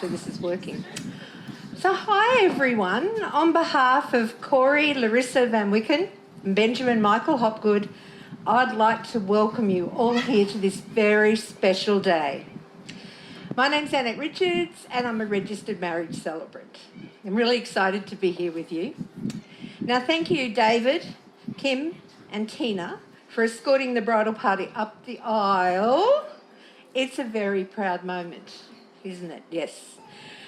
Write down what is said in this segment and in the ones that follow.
This is working. So hi everyone. On behalf of Corrie, Larissa Van Wicken and Benjamin Michael Hopgood, I'd like to welcome you all here to this very special day. My name's Annette Richards and I'm a registered marriage celebrant. I'm really excited to be here with you. Now thank you David, Kim and Tina for escorting the bridal party up the aisle. It's a very proud moment, isn't it? Yes.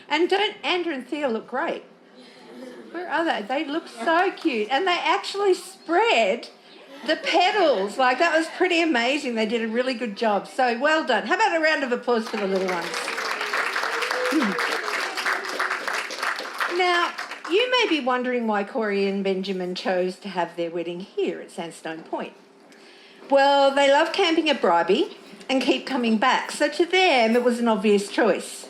And don't Andrew and Thea look great? Where are they? They look so cute. And they actually spread the petals. Like, that was pretty amazing. They did a really good job. So well done. How about a round of applause for the little ones? Now, you may be wondering why Corrie and Benjamin chose to have their wedding here at Sandstone Point. Well, they love camping at Bribie and keep coming back. So to them, it was an obvious choice.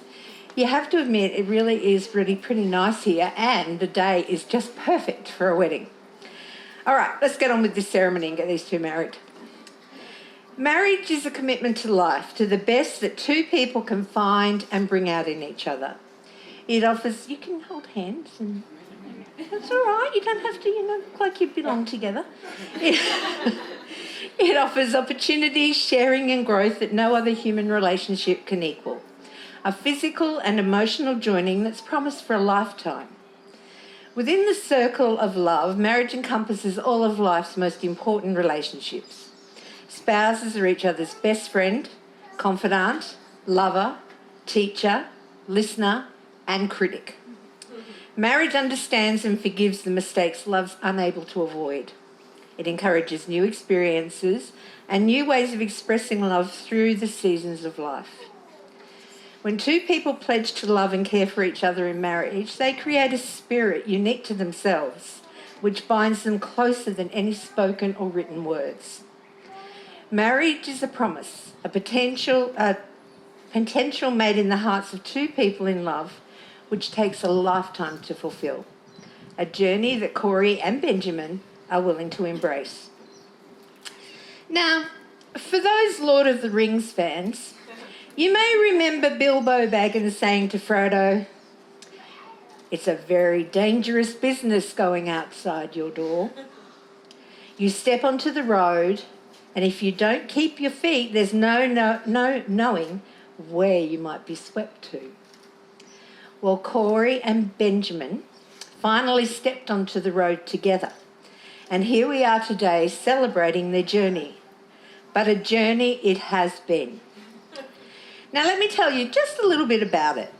You have to admit, it really is really pretty nice here and the day is just perfect for a wedding. All right, let's get on with this ceremony and get these two married. Marriage is a commitment to life, to the best that two people can find and bring out in each other. It offers, you can hold hands and it's all right, you don't have to, look like you belong together. It offers opportunities, sharing and growth that no other human relationship can equal. A physical and emotional joining that's promised for a lifetime. Within the circle of love, marriage encompasses all of life's most important relationships. Spouses are each other's best friend, confidant, lover, teacher, listener, and critic. Marriage understands and forgives the mistakes love's unable to avoid. It encourages new experiences and new ways of expressing love through the seasons of life. When two people pledge to love and care for each other in marriage, they create a spirit unique to themselves, which binds them closer than any spoken or written words. Marriage is a promise, a potential made in the hearts of two people in love, which takes a lifetime to fulfil. A journey that Corrie and Benjamin are willing to embrace. Now, for those Lord of the Rings fans, you may remember Bilbo Baggins saying to Frodo, "It's a very dangerous business going outside your door. You step onto the road, and if you don't keep your feet, there's no knowing where you might be swept to." Well, Corrie and Benjamin finally stepped onto the road together. And here we are today celebrating their journey. But a journey it has been. Now let me tell you just a little bit about it.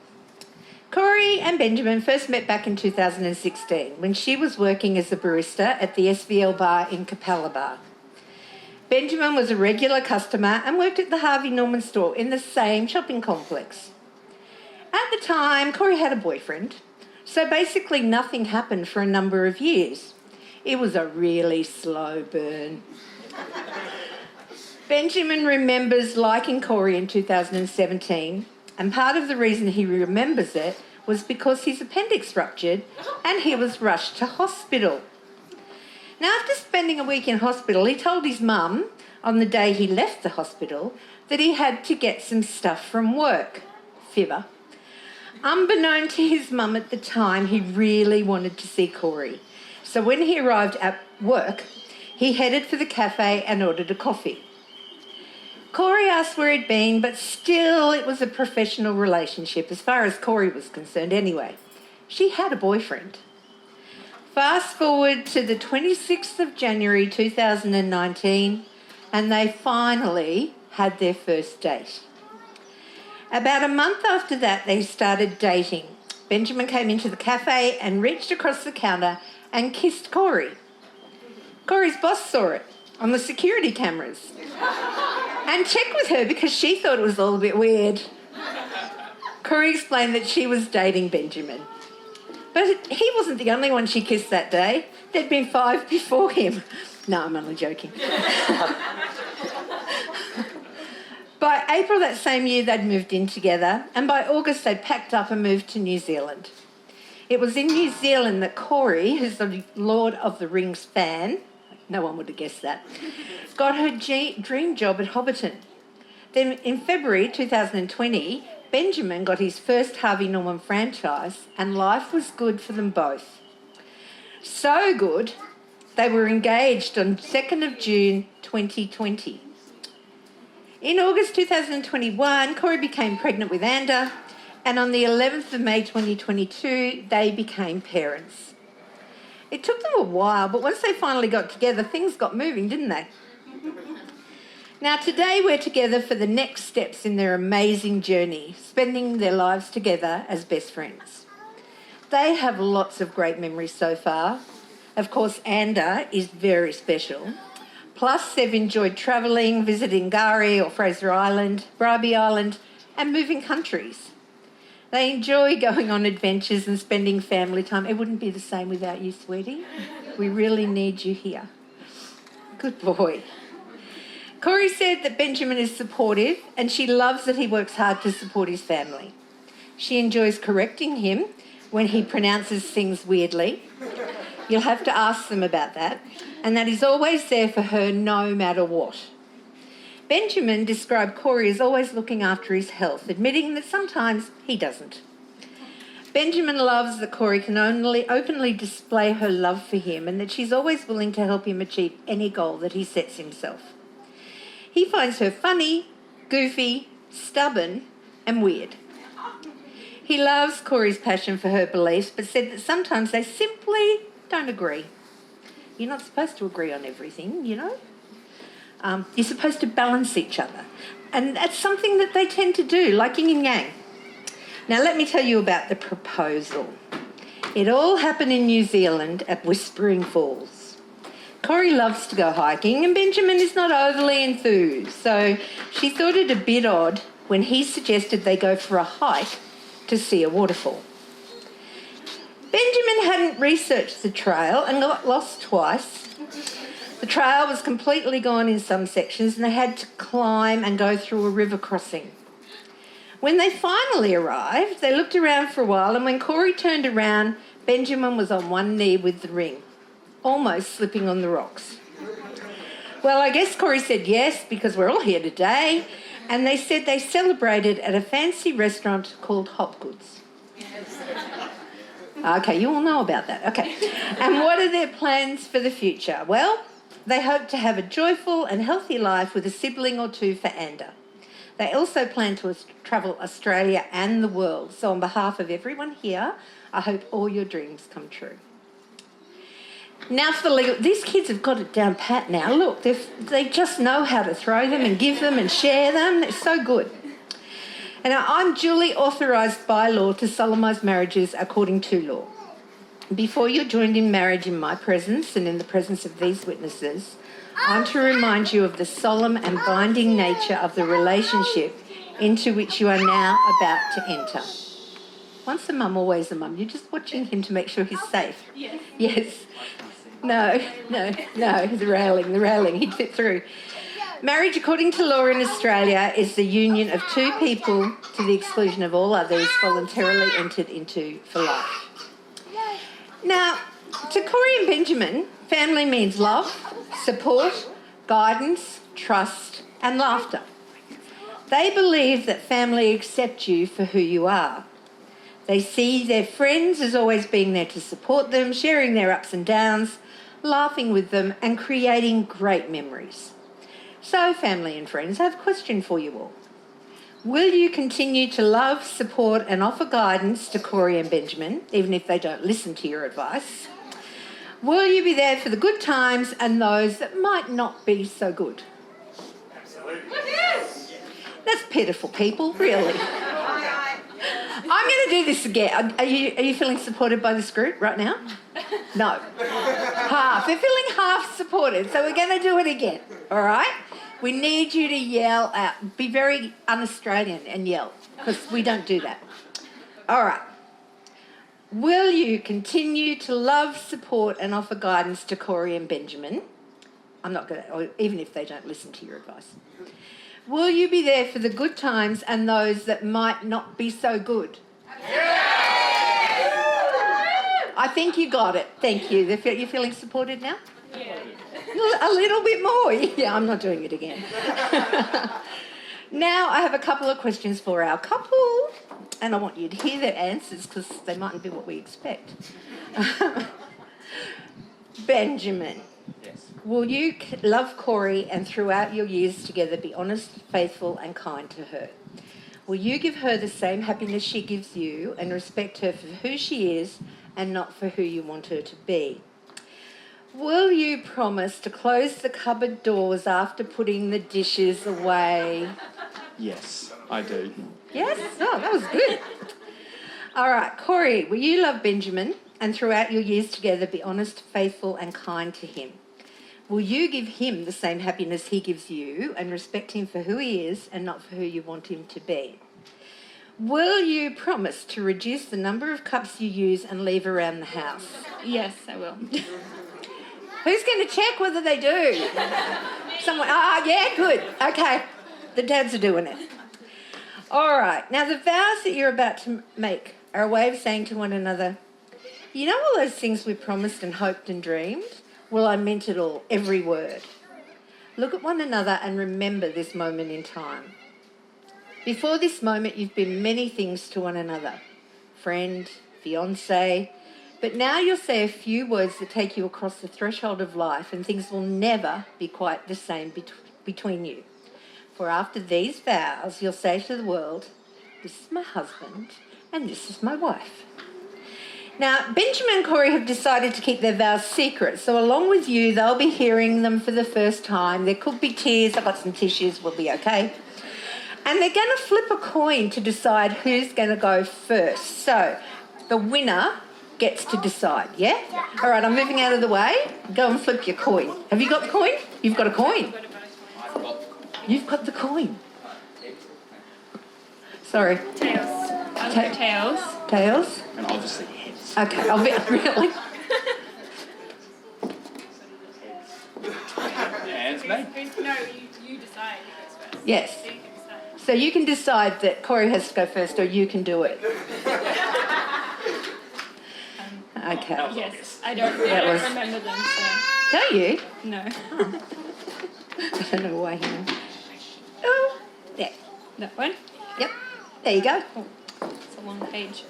Corrie and Benjamin first met back in 2016 when she was working as a barista at the SVL bar in Capella Bar. Benjamin was a regular customer and worked at the Harvey Norman store in the same shopping complex. At the time, Corrie had a boyfriend, so basically nothing happened for a number of years. It was a really slow burn. Benjamin remembers liking Corrie in 2017, and part of the reason he remembers it was because his appendix ruptured and he was rushed to hospital. Now, after spending a week in hospital, he told his mum on the day he left the hospital that he had to get some stuff from work. Fibber. Unbeknown to his mum at the time, he really wanted to see Corrie. So when he arrived at work, he headed for the cafe and ordered a coffee. Corrie asked where he'd been, but still it was a professional relationship, as far as Corrie was concerned anyway. She had a boyfriend. Fast forward to the 26th of January 2019, and they finally had their first date. About a month after that, they started dating. Benjamin came into the cafe and reached across the counter and kissed Corrie. Corrie's boss saw it on the security cameras and checked with her because she thought it was all a bit weird. Corrie explained that she was dating Benjamin. But he wasn't the only one she kissed that day. There'd been 5 before him. No, I'm only joking. By April that same year, they'd moved in together, and by August, they'd packed up and moved to New Zealand. It was in New Zealand that Corrie, who's the Lord of the Rings fan, no one would have guessed that, got her dream job at Hobbiton. Then in February 2020, Benjamin got his first Harvey Norman franchise, and life was good for them both. So good, they were engaged on 2nd of June 2020. In August 2021, Corrie became pregnant with Anda, and on the 11th of May 2022, they became parents. It took them a while, but once they finally got together, things got moving, didn't they? Now, today we're together for the next steps in their amazing journey, spending their lives together as best friends. They have lots of great memories so far. Of course, Anda is very special. Plus, they've enjoyed travelling, visiting Gari or Fraser Island, Bribie Island, and moving countries. They enjoy going on adventures and spending family time. It wouldn't be the same without you, sweetie. We really need you here. Good boy. Corrie said that Benjamin is supportive and she loves that he works hard to support his family. She enjoys correcting him when he pronounces things weirdly. You'll have to ask them about that. And that is always there for her no matter what. Benjamin described Corrie as always looking after his health, admitting that sometimes he doesn't. Benjamin loves that Corrie can only openly display her love for him and that she's always willing to help him achieve any goal that he sets himself. He finds her funny, goofy, stubborn and weird. He loves Corrie's passion for her beliefs, but said that sometimes they simply don't agree. You're not supposed to agree on everything, you know. You're supposed to balance each other. And that's something that they tend to do, like yin and yang. Now, let me tell you about the proposal. It all happened in New Zealand at Whispering Falls. Corrie loves to go hiking and Benjamin is not overly enthused, so she thought it a bit odd when he suggested they go for a hike to see a waterfall. Benjamin hadn't researched the trail and got lost twice. The trail was completely gone in some sections and they had to climb and go through a river crossing. When they finally arrived, they looked around for a while and when Corrie turned around, Benjamin was on one knee with the ring, almost slipping on the rocks. Well, I guess Corrie said yes because we're all here today, and they said they celebrated at a fancy restaurant called Hopgood's. Okay, you all know about that. Okay. And what are their plans for the future? Well, they hope to have a joyful and healthy life with a sibling or two for Anda. They also plan to travel Australia and the world. So on behalf of everyone here, I hope all your dreams come true. Now for the legal... These kids have got it down pat now. Look, they just know how to throw them and give them and share them. It's so good. And I'm duly authorised by law to solemnise marriages according to law. Before you're joined in marriage in my presence and in the presence of these witnesses, I'm to remind you of the solemn and binding nature of the relationship into which you are now about to enter. Once a mum, always a mum. You're just watching him to make sure he's safe. Yes. Yes. No, the railing. He'd fit through. Marriage, according to law in Australia, is the union of two people to the exclusion of all others voluntarily entered into for life. Now, to Corrie and Benjamin, family means love, support, guidance, trust and laughter. They believe that family accept you for who you are. They see their friends as always being there to support them, sharing their ups and downs, laughing with them and creating great memories. So, family and friends, I have a question for you all. Will you continue to love, support and offer guidance to Corrie and Benjamin, even if they don't listen to your advice? Will you be there for the good times and those that might not be so good? Absolutely. That's pitiful, people, really. I'm going to do this again. Are you feeling supported by this group right now? No. Half. They're feeling half supported, so we're going to do it again, all right? We need you to yell out. Be very un-Australian and yell, because we don't do that. All right. Will you continue to love, support and offer guidance to Corrie and Benjamin? I'm not going to, even if they don't listen to your advice. Will you be there for the good times and those that might not be so good? I think you got it. Thank you. You're feeling supported now? Yeah. A little bit more. Yeah, I'm not doing it again. Now I have a couple of questions for our couple, and I want you to hear their answers because they mightn't be what we expect. Benjamin. Yes. Will you love Corrie and throughout your years together be honest, faithful and kind to her? Will you give her the same happiness she gives you and respect her for who she is and not for who you want her to be? Will you promise to close the cupboard doors after putting the dishes away? Yes, I do. Yes? Oh, that was good. All right, Corrie, will you love Benjamin and throughout your years together be honest, faithful and kind to him? Will you give him the same happiness he gives you and respect him for who he is and not for who you want him to be? Will you promise to reduce the number of cups you use and leave around the house? Yes, I will. Who's going to check whether they do? Someone? Yeah, good. Okay. The dads are doing it. All right. Now, the vows that you're about to make are a way of saying to one another, you know all those things we promised and hoped and dreamed? Well, I meant it all, every word. Look at one another and remember this moment in time. Before this moment, you've been many things to one another. Friend, fiancé. But now you'll say a few words that take you across the threshold of life, and things will never be quite the same between you. For after these vows, you'll say to the world, this is my husband and this is my wife. Now, Benjamin and Corrie have decided to keep their vows secret, so along with you, they'll be hearing them for the first time. There could be tears. I've got some tissues. We'll be okay. And they're going to flip a coin to decide who's going to go first. So the winner gets to decide, yeah? All right, I'm moving out of the way. Go and flip your coin. Have you got the coin? You've got a coin. You've got the coin. Sorry. Tails. Tails. Tails? And obviously heads. Okay, I'll be really. Hands, mate. No, you decide who goes first. Yes. So you can decide. So you can decide that Corrie has to go first or you can do it. Okay. Yes, I don't was- remember them, so Don't you? no. I don't know why. Oh, there. That one? Yep. There you go. It's a long page.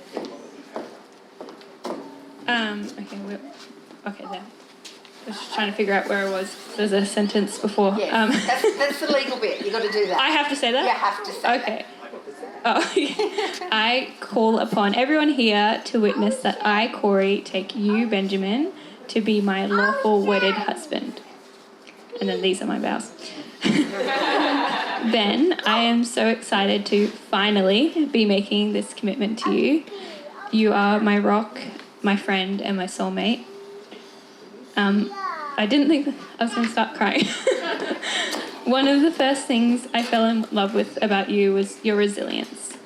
Okay, there. I was just trying to figure out where I was. There's a sentence before. Yes, that's the legal bit. You've got to do that. I have to say that? You have to say Okay. Oh, I call upon everyone here to witness that I, Corrie, take you, Benjamin, to be my lawful wedded husband. And then these are my vows. Ben, I am so excited to finally be making this commitment to you. You are my rock, my friend, and my soulmate. I didn't think I was going to start crying. One of the first things I fell in love with about you was your resilience.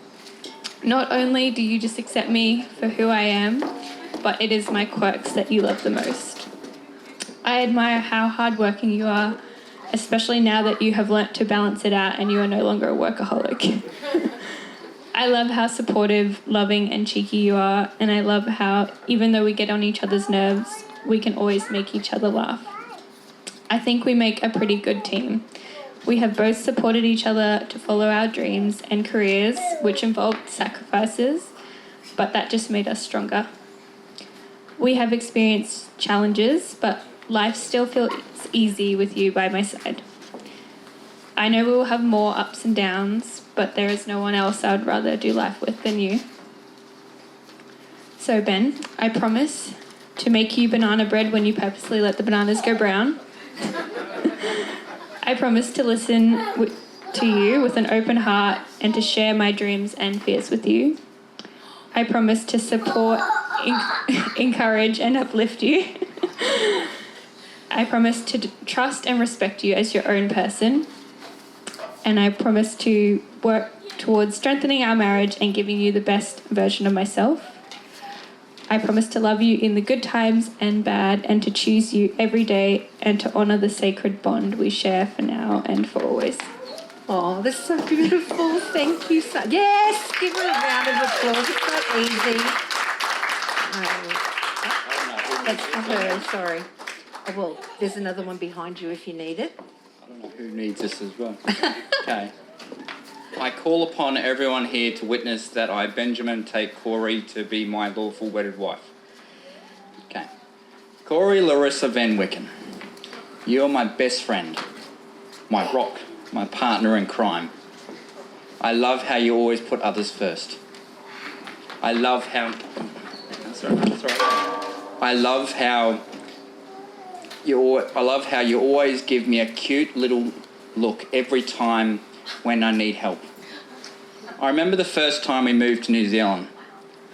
Not only do you just accept me for who I am, but it is my quirks that you love the most. I admire how hardworking you are, especially now that you have learnt to balance it out and you are no longer a workaholic. I love how supportive, loving, and cheeky you are, and I love how, even though we get on each other's nerves, we can always make each other laugh. I think we make a pretty good team. We have both supported each other to follow our dreams and careers, which involved sacrifices, but that just made us stronger. We have experienced challenges, but life still feels easy with you by my side. I know we will have more ups and downs, but there is no one else I would rather do life with than you. So Ben, I promise to make you banana bread when you purposely let the bananas go brown. I promise to listen to you with an open heart and to share my dreams and fears with you. I promise to support, encourage, and uplift you. I promise to trust and respect you as your own person. And I promise to work towards strengthening our marriage and giving you the best version of myself. I promise to love you in the good times and bad, and to choose you every day and to honour the sacred bond we share for now and for always. Oh, that's so beautiful. Thank you so. Yes, give her a round of applause. It's so easy. That's for her. Sorry. Oh, well, there's another one behind you if you need it. I don't know who needs this as well. Okay. I call upon everyone here to witness that I, Benjamin, take Corrie to be my lawful wedded wife. Okay. Corrie Larissa Van Wicken, you are my best friend, my rock, my partner in crime. I love how you always put others first. I love how... That's all right. I love how you always give me a cute little look every time when I need help. I remember the first time we moved to New Zealand.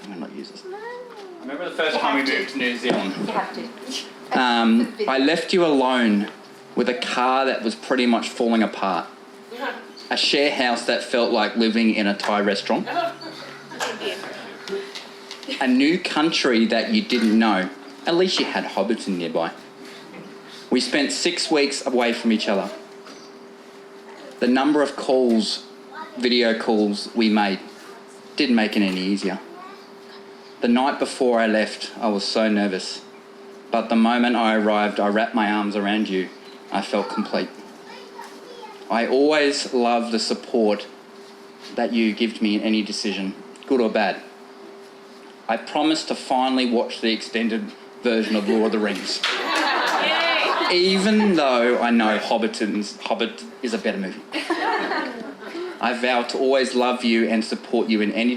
I'm going to not use this. I remember the first time we moved to New Zealand. You have to. I left you alone with a car that was pretty much falling apart. A share house that felt like living in a Thai restaurant. A new country that you didn't know. At least you had Hobbiton nearby. We spent 6 weeks away from each other. The number of calls, video calls we made, didn't make it any easier. The night before I left, I was so nervous. But the moment I arrived, I wrapped my arms around you. I felt complete. I always love the support that you give to me in any decision, good or bad. I promise to finally watch the extended version of Lord of the Rings. Even though I know Hobbit is a better movie. I vow to always love you and support you in any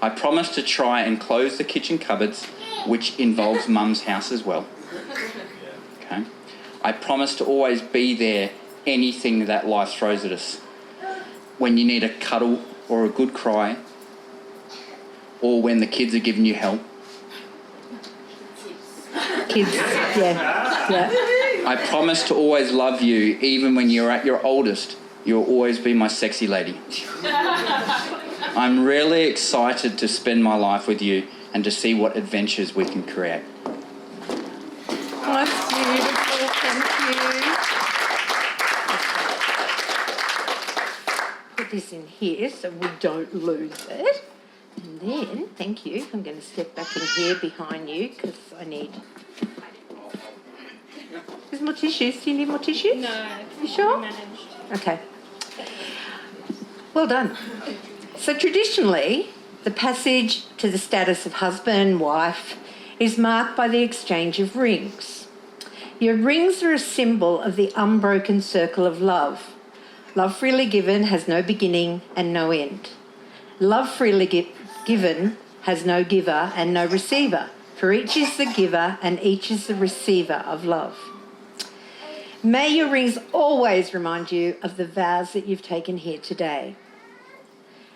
I promise to try and close the kitchen cupboards, which involves Mum's house as well. Okay. I promise to always be there, anything that life throws at us. When you need a cuddle or a good cry, or when the kids are giving you hell. Kids, yeah. I promise to always love you, even when you're at your oldest. You'll always be my sexy lady. I'm really excited to spend my life with you and to see what adventures we can create. That's beautiful, thank you. Put this in here so we don't lose it. And then, thank you, I'm going to step back in here behind you because I need... There's more tissues. Do you need more tissues? No. You sure? Managed. Okay. Well done. So traditionally, the passage to the status of husband, wife, is marked by the exchange of rings. Your rings are a symbol of the unbroken circle of love. Love freely given has no beginning and no end. Love freely given has no giver and no receiver, for each is the giver and each is the receiver of love. May your rings always remind you of the vows that you've taken here today.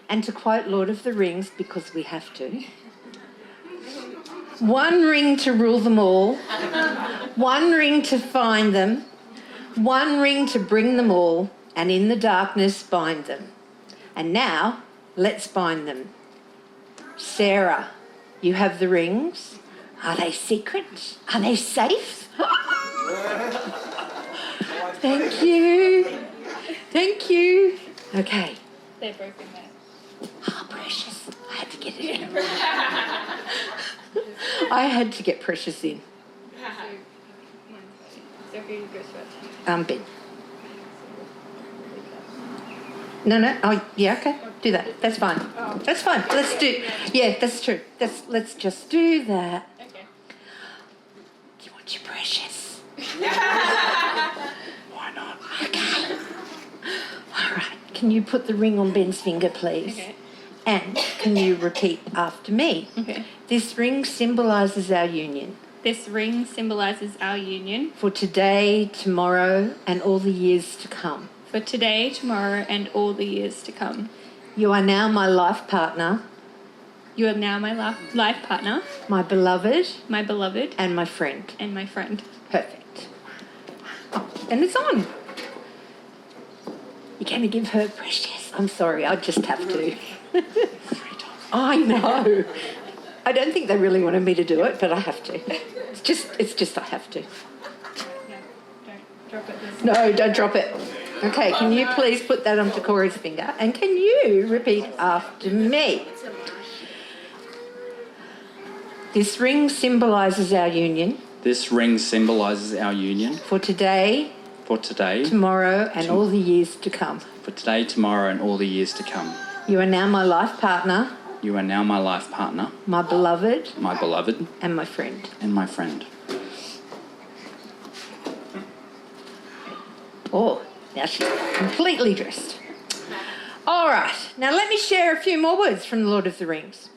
And to quote Lord of the Rings, because we have to, one ring to rule them all, one ring to find them, one ring to bring them all, and in the darkness bind them. And now, let's bind them. Sarah, you have the rings. Are they secret? Are they safe? Thank you. Thank you. Okay. They're broken there. Oh, Precious. I had to get it in. I had to get Precious in. So who goes first? Ben. No. Oh, yeah, okay. Do that. That's fine. That's fine. Let's do... Yeah, that's true. Let's just do that. Okay. Do you want your Precious? Why not? Okay. All right. Can you put the ring on Ben's finger, please? Okay. And can you repeat after me? Okay. This ring symbolises our union. This ring symbolises our union For today, tomorrow, and all the years to come. for today, tomorrow, and all the years to come. You are now my life partner, You are now my life partner, my beloved, my beloved, and my friend. and my friend. Perfect. Oh, and it's on. You're going to give her Precious. I'm sorry, I just have to. I know. I don't think they really wanted me to do it, but I have to. It's just I have to. No, don't drop it. No, don't drop it. Okay, can you please put that onto Corey's finger? And can you repeat after me? This ring symbolises our union This ring symbolises our union for today, for today, tomorrow, and all the years to come. for today, tomorrow, and all the years to come. You are now my life partner, You are now my life partner, my beloved, my beloved, and my friend. and my friend. Oh, now she's completely dressed. All right, now let me share a few more words from the Lord of the Rings.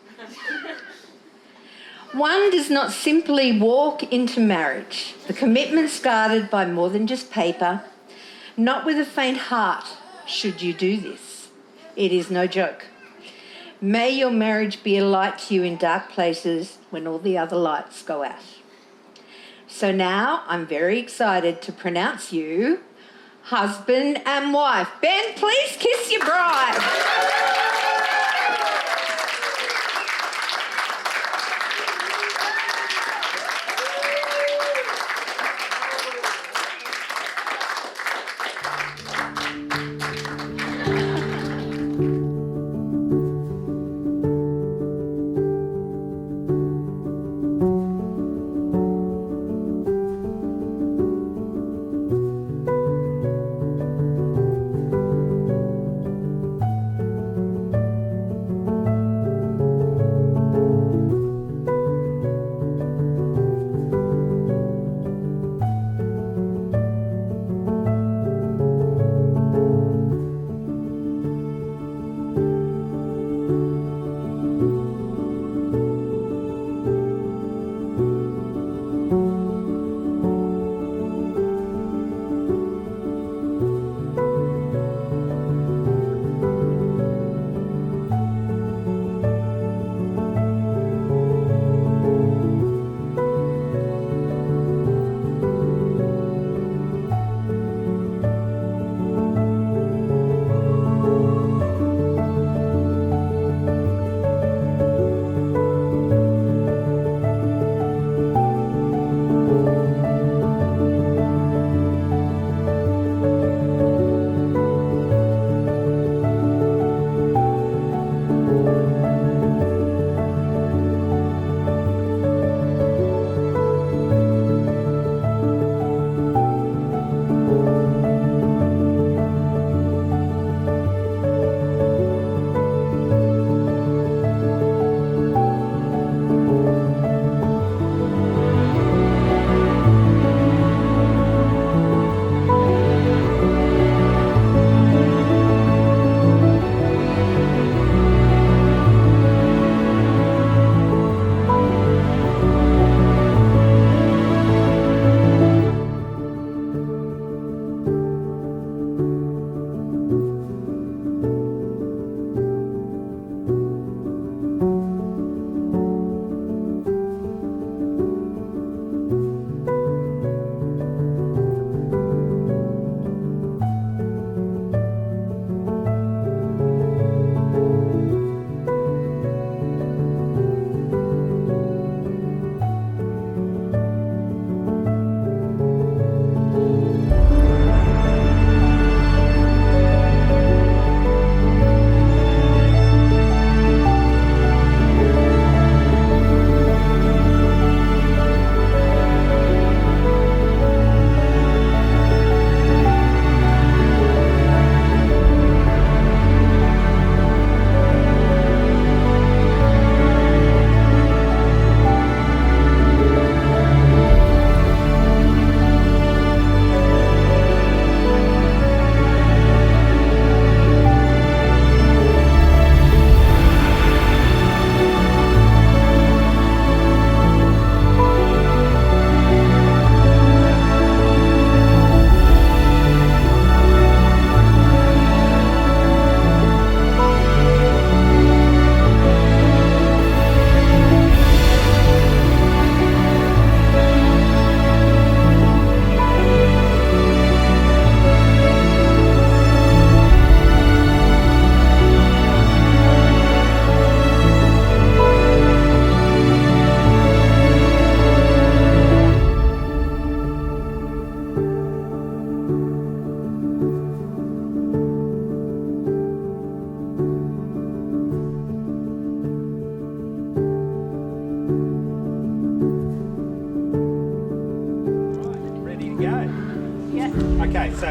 One does not simply walk into marriage. The commitment's guarded by more than just paper. Not with a faint heart should you do this. It is no joke. May your marriage be a light to you in dark places when all the other lights go out. So now I'm very excited to pronounce you husband and wife. Ben, please kiss your bride.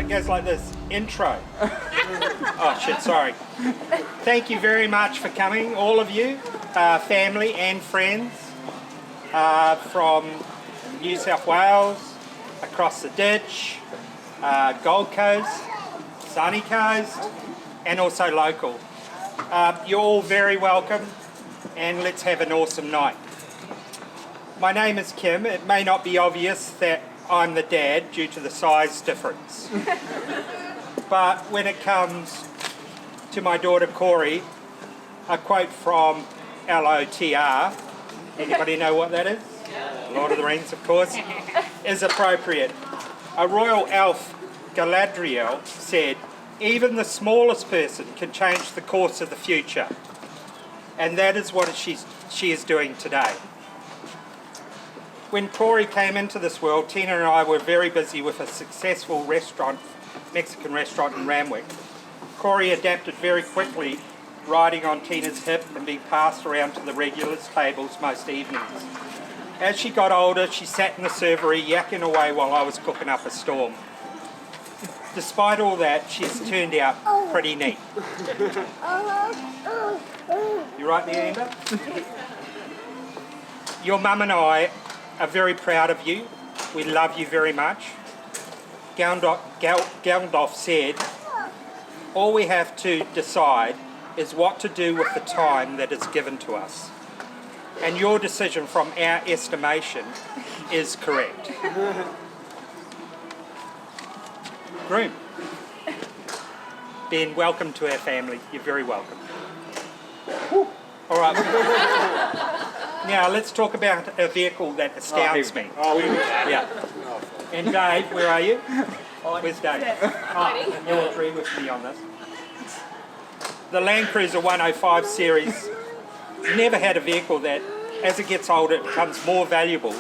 it goes like this. Intro. Oh shit, sorry. Thank you very much for coming, all of you, family and friends from New South Wales, across the ditch, Gold Coast, Sunny Coast, and also local. You're all very welcome, and let's have an awesome night. My name is Kim. It may not be obvious that I'm the dad due to the size difference. But when it comes to my daughter Corrie, a quote from LOTR, anybody know what that is? Lord of the Rings, of course, is appropriate. A royal elf, Galadriel, said, "Even the smallest person can change the course of the future." And that is what she is doing today. When Corrie came into this world, Tina and I were very busy with a successful Mexican restaurant in Ramwick. Corrie adapted very quickly, riding on Tina's hip and being passed around to the regulars' tables most evenings. As she got older, she sat in the servery yakking away while I was cooking up a storm. Despite all that, she's turned out pretty neat. You right there, Amber? Your mum and I are very proud of you. We love you very much. Gandalf said, all we have to decide is what to do with the time that is given to us. And your decision from our estimation is correct. Groom. Ben, welcome to our family. You're very welcome. Woo. All right. Now let's talk about a vehicle that astounds me. Yeah. And Dave, where are you? Where's Dave? Oh, you'll agree with me on this. The Land Cruiser 105 series never had a vehicle that, as it gets older, it becomes more valuable,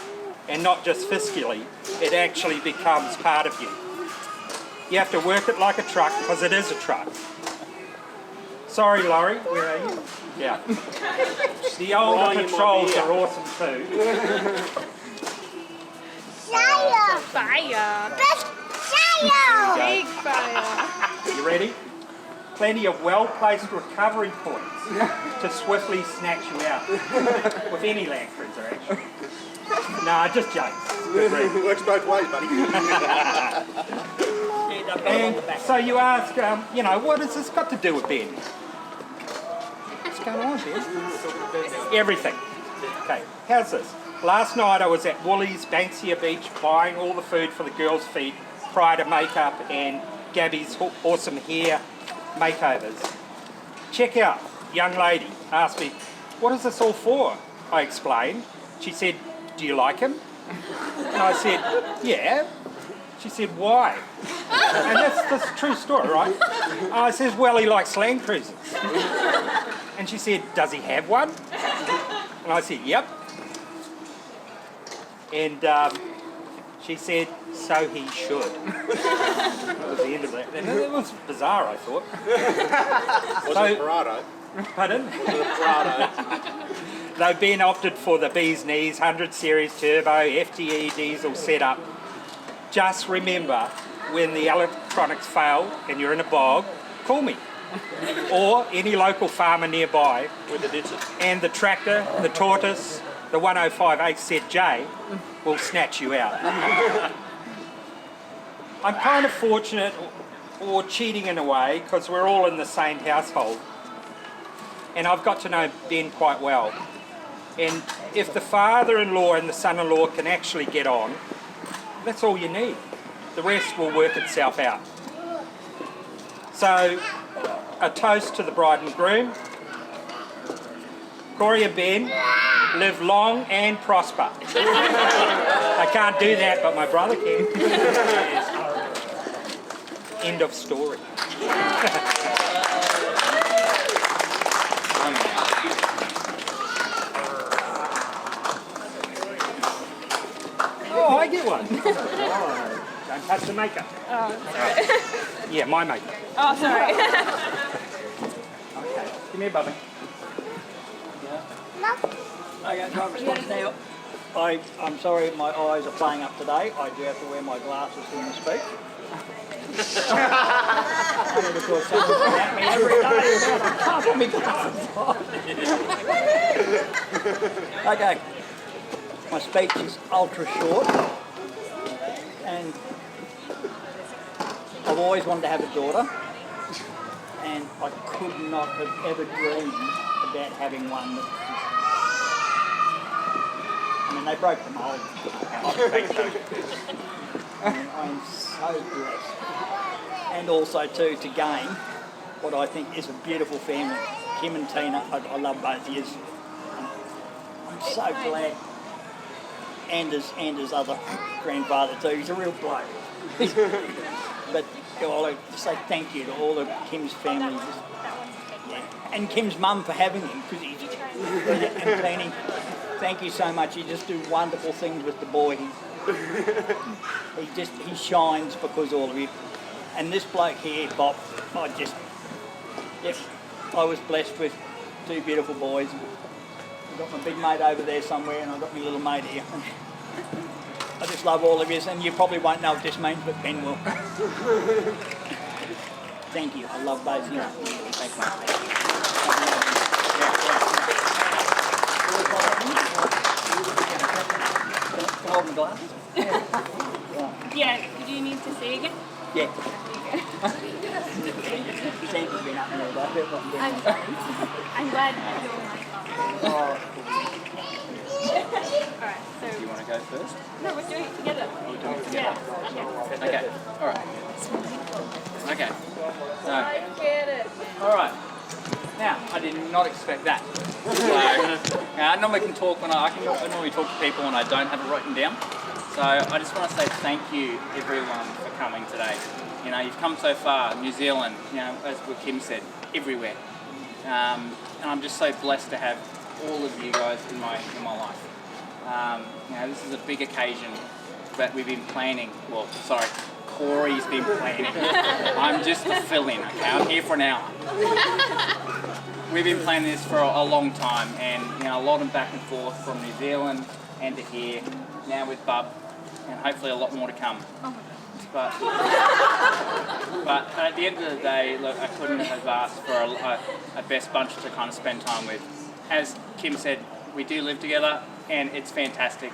and not just fiscally, it actually becomes part of you. You have to work it like a truck because it is a truck. Sorry, Laurie, where are you? Yeah. The older patrols are awesome too. Fire! Best fire! Big fire! You ready? Plenty of well-placed recovery points to swiftly snatch you out. With any Land Cruiser, actually. Nah, just jokes. Works both ways, buddy. And so you ask, what has this got to do with Ben? What's going on, Ben? Everything. Okay, how's this? Last night I was at Woolies, Banksia Beach, buying all the food for the girls' feet prior to makeup and Gabby's awesome hair makeovers. Check out, young lady asked me, what is this all for? I explained. She said, do you like him? And I said, yeah. She said, why? And that's a true story, right? And I said, well, he likes Land Cruisers. And she said, does he have one? And I said, yep. And she said, so he should. That was the end of that. And it was bizarre, I thought. Was it a Parado? Pardon? Was it a Parado? Though Ben opted for the Bee's Knees 100 Series Turbo FTE diesel setup, just remember, when the electronics fail and you're in a bog, call me. Or any local farmer nearby. With the ditches. And the tractor, the tortoise, the 105 HZJ will snatch you out. I'm kind of fortunate, or cheating in a way, because we're all in the same household. And I've got to know Ben quite well. And if the father-in-law and the son-in-law can actually get on, that's all you need. The rest will work itself out. So, a toast to the bride and groom. Corrie and Ben, live long and prosper. I can't do that, but my brother can. End of story. Oh, I get one. Don't touch the makeup. Oh, sorry. Yeah, my makeup. Oh, sorry. Okay, give me a bubby. I got my response now. I'm sorry my eyes are playing up today. I do have to wear my glasses when I speak. And of course, someone at me every day. I can't put my glasses on. Okay. My speech is ultra short. And I've always wanted to have a daughter. And I could not have ever dreamed about having one that I mean, they broke the mould. And I'm so blessed. And also, too, to gain what I think is a beautiful family. Kim and Tina, I love both of you. I'm so glad. And his other grandfather, too. He's a real bloke. But I'd like to say thank you to all of Kim's family. Yeah. And Kim's mum for having him, because he's and Penny. Thank you so much. You just do wonderful things with the boy. He shines because all of you. And this bloke here, Bob, I was blessed with two beautiful boys. I've got my big mate over there somewhere, and I've got my little mate here. I just love all of you, and you probably won't know what this means, but Ben will. Thank you. I love both of you. Thanks, mate. Hold my glasses. Yeah, do you need to see again? Yeah. Sandy's been up there, though. I'm glad you're my father. Alright, so... Do you want to go first? No, we're doing it together. We're doing it together? Yeah. Okay, alright. Okay, so, I get it. alright. Now, I did not expect that. So, I normally can talk I normally talk to people when I don't have it written down. So I just want to say thank you everyone for coming today. You know, you've come so far, New Zealand, you know, as what Kim said, everywhere. And I'm just so blessed to have all of you guys in my life. You know, this is a big occasion that we've been planning. Well, sorry, Corey's been planning. I'm just a fill-in, okay? I'm here for an hour. We've been planning this for a long time, and you know, a lot of back and forth from New Zealand and to here, now with Bub, and hopefully a lot more to come. But at the end of the day, look, I couldn't have asked for a best bunch to kind of spend time with. As Kim said, we do live together, and it's fantastic.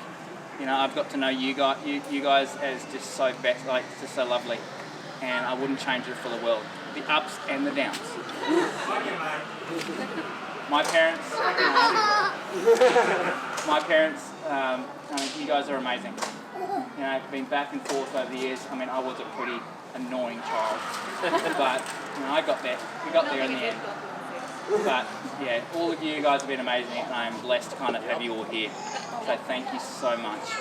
You know, I've got to know you guys as just so best, like just so lovely, and I wouldn't change it for the world. The ups and the downs. My parents, you guys are amazing. You know, I've been back and forth over the years. I mean, I was a pretty annoying child, but you know, I got there. We got there in the end. But yeah, all of you guys have been amazing, and I'm blessed to kind of have you all here. So thank you so much.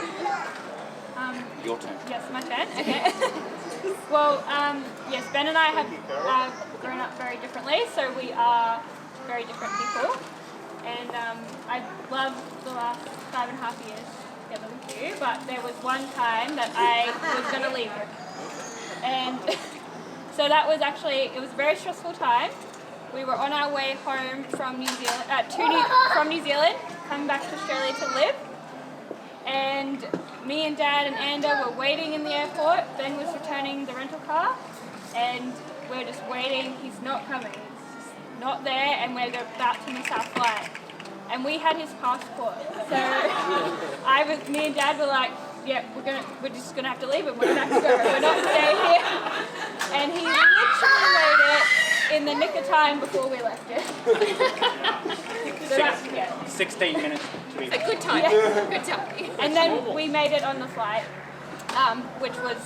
Your turn. Yes, my turn. Okay. Well, yes, Ben and I have grown up very differently, so we are very different people. And I've loved the last 5.5 years together with you, but there was one time that I was going to leave you. And so that was actually, it was a very stressful time. We were on our way home from New Zealand, coming back to Australia to live. And me and Dad and Anda were waiting in the airport. Ben was returning the rental car, and we're just waiting. He's not coming. He's just not there, and we're about to miss our flight. And we had his passport, so me and Dad were like, "Yeah, we're just gonna have to leave him. We're gonna have to go. We're not staying here." And he literally waited in the nick of time before we left it. So that's, yeah. 16 minutes to be A good time. Yeah. Good time. And then we made it on the flight, which was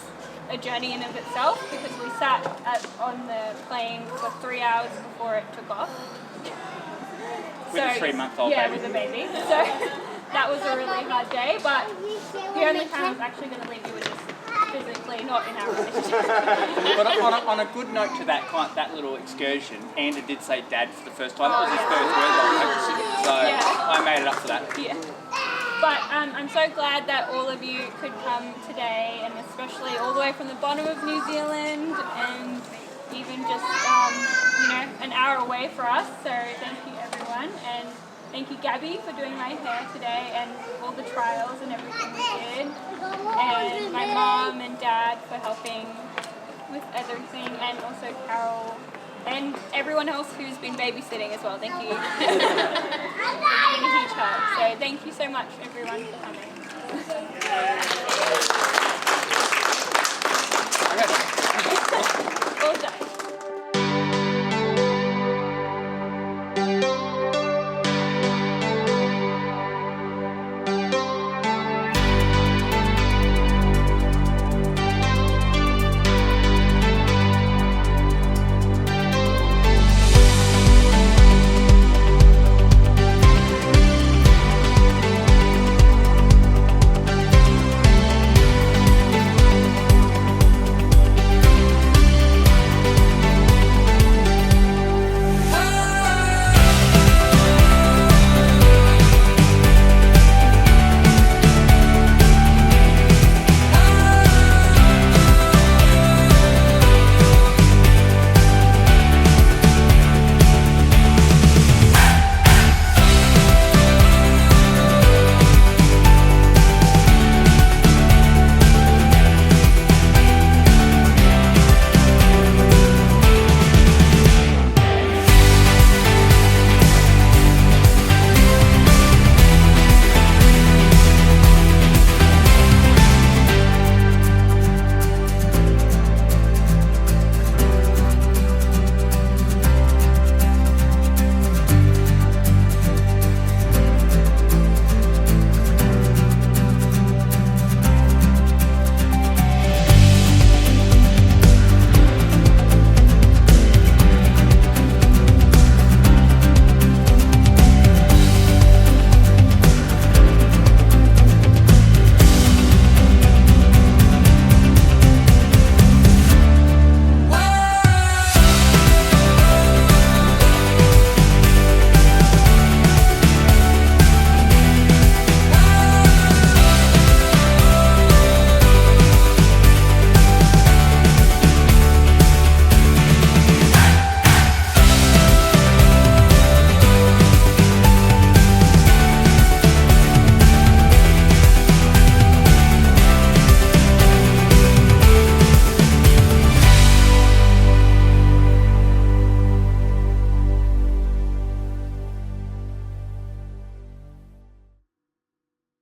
a journey in of itself, because we sat on the plane for 3 hours before it took off. with a 3-month-old baby. Yeah, with a baby. So that was a really hard day, but the only time I was actually going to leave you was just physically, not in our relationship. But on a good note to that little excursion, Anda did say Dad for the first time. That was his first word, so I made it up for that. Yeah. But I'm so glad that all of you could come today, and especially all the way from the bottom of New Zealand, and even just an hour away for us. So thank you everyone, and thank you Gabby for doing my hair today and all the trials and everything we did, and my mom and dad for helping with everything, and also Carol and everyone else who's been babysitting as well. Thank you for being a huge help. So thank you so much, everyone, for coming. All done.